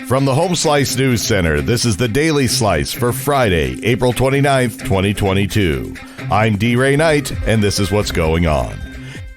From the Home Slice News Center, this is the Daily Slice for Friday, April 29th, 2022. I'm D. Ray Knight, and this is what's going on.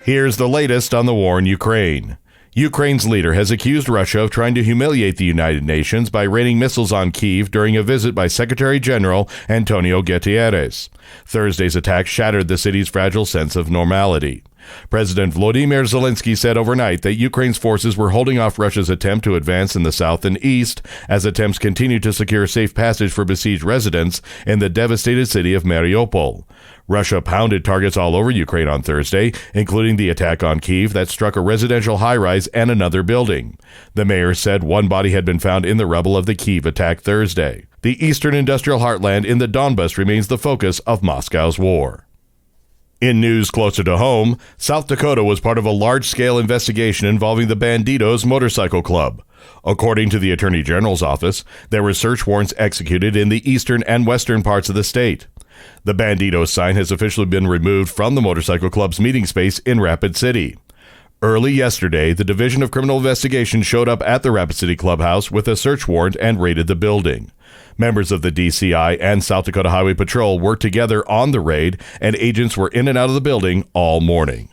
Here's the latest on the war in Ukraine. Ukraine's leader has accused Russia of trying to humiliate the United Nations by raining missiles on Kyiv during a visit by Secretary General Antonio Guterres. Thursday's attack shattered the city's fragile sense of normality. President Volodymyr Zelensky said overnight that Ukraine's forces were holding off Russia's attempt to advance in the south and east as attempts continued to secure safe passage for besieged residents in the devastated city of Mariupol. Russia pounded targets all over Ukraine on Thursday, including the attack on Kyiv that struck a residential high-rise and another building. The mayor said one body had been found in the rubble of the Kyiv attack Thursday. The eastern industrial heartland in the Donbas remains the focus of Moscow's war. In news closer to home, South Dakota was part of a large-scale investigation involving the Bandidos Motorcycle Club. According to the Attorney General's office, there were search warrants executed in the eastern and western parts of the state. The Bandidos sign has officially been removed from the motorcycle club's meeting space in Rapid City. Early yesterday, the Division of Criminal Investigation showed up at the Rapid City Clubhouse with a search warrant and raided the building. Members of the DCI and South Dakota Highway Patrol worked together on the raid, and agents were in and out of the building all morning.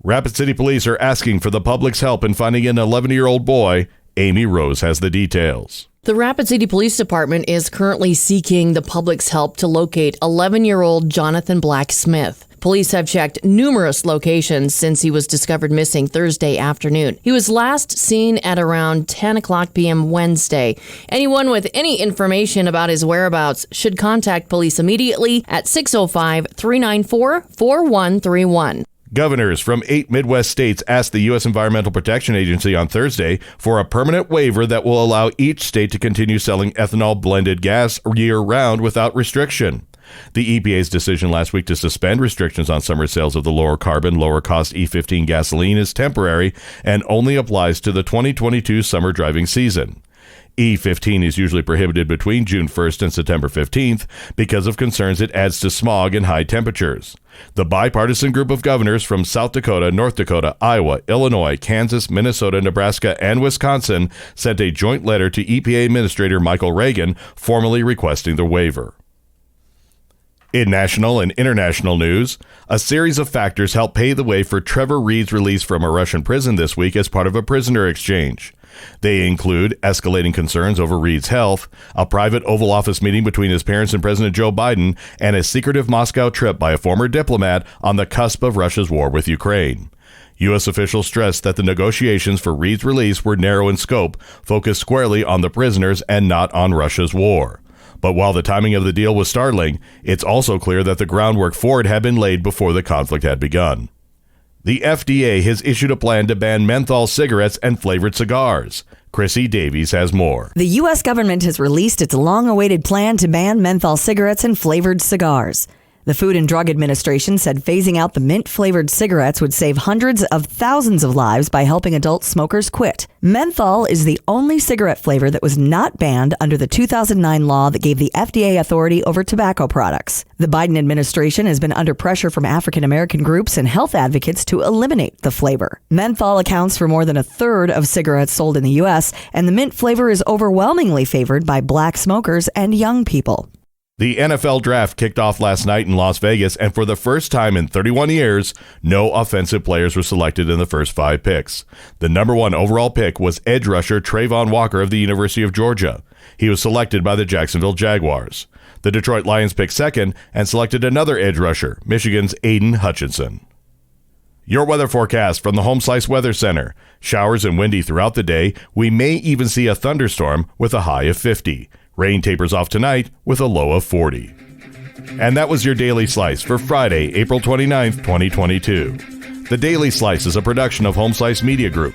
Rapid City Police are asking for the public's help in finding an 11-year-old boy. Amy Rose has the details. The Rapid City Police Department is currently seeking the public's help to locate 11-year-old Jonathan Black Smith. Police have checked numerous locations since he was discovered missing Thursday afternoon. He was last seen at around 10 o'clock p.m. Wednesday. Anyone with any information about his whereabouts should contact police immediately at 605-394-4131. Governors from 8 Midwest states asked the U.S. Environmental Protection Agency on Thursday for a permanent waiver that will allow each state to continue selling ethanol-blended gas year-round without restriction. The EPA's decision last week to suspend restrictions on summer sales of the lower-carbon, lower-cost E15 gasoline is temporary and only applies to the 2022 summer driving season. E15 is usually prohibited between June 1st and September 15th because of concerns it adds to smog and high temperatures. The bipartisan group of governors from South Dakota, North Dakota, Iowa, Illinois, Kansas, Minnesota, Nebraska, and Wisconsin sent a joint letter to EPA Administrator Michael Regan formally requesting the waiver. In national and international news, a series of factors helped pave the way for Trevor Reed's release from a Russian prison this week as part of a prisoner exchange. They include escalating concerns over Reed's health, a private Oval Office meeting between his parents and President Joe Biden, and a secretive Moscow trip by a former diplomat on the cusp of Russia's war with Ukraine. U.S. officials stressed that the negotiations for Reed's release were narrow in scope, focused squarely on the prisoners and not on Russia's war. But while the timing of the deal was startling, it's also clear that the groundwork for it had been laid before the conflict had begun. The FDA has issued a plan to ban menthol cigarettes and flavored cigars. Chrissy Davies has more. The U.S. government has released its long-awaited plan to ban menthol cigarettes and flavored cigars. The Food and Drug Administration said phasing out the mint-flavored cigarettes would save hundreds of thousands of lives by helping adult smokers quit. Menthol is the only cigarette flavor that was not banned under the 2009 law that gave the FDA authority over tobacco products. The Biden administration has been under pressure from African-American groups and health advocates to eliminate the flavor. Menthol accounts for more than a third of cigarettes sold in the U.S., and the mint flavor is overwhelmingly favored by black smokers and young people. The NFL draft kicked off last night in Las Vegas, and for the first time in 31 years, no offensive players were selected in the first 5 picks. The number 1 overall pick was edge rusher Trayvon Walker of the University of Georgia. He was selected by the Jacksonville Jaguars. The Detroit Lions picked second and selected another edge rusher, Michigan's Aiden Hutchinson. Your weather forecast from the Home Slice Weather Center. Showers and windy throughout the day. We may even see a thunderstorm with a high of 50. Rain tapers off tonight with a low of 40. And that was your Daily Slice for Friday, April 29th, 2022. The Daily Slice is a production of Home Slice Media Group,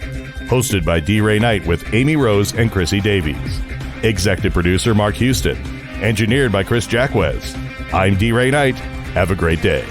hosted by D. Ray Knight with Amy Rose and Chrissy Davies. Executive producer Mark Houston. Engineered by Chris Jacquez. I'm D. Ray Knight. Have a great day.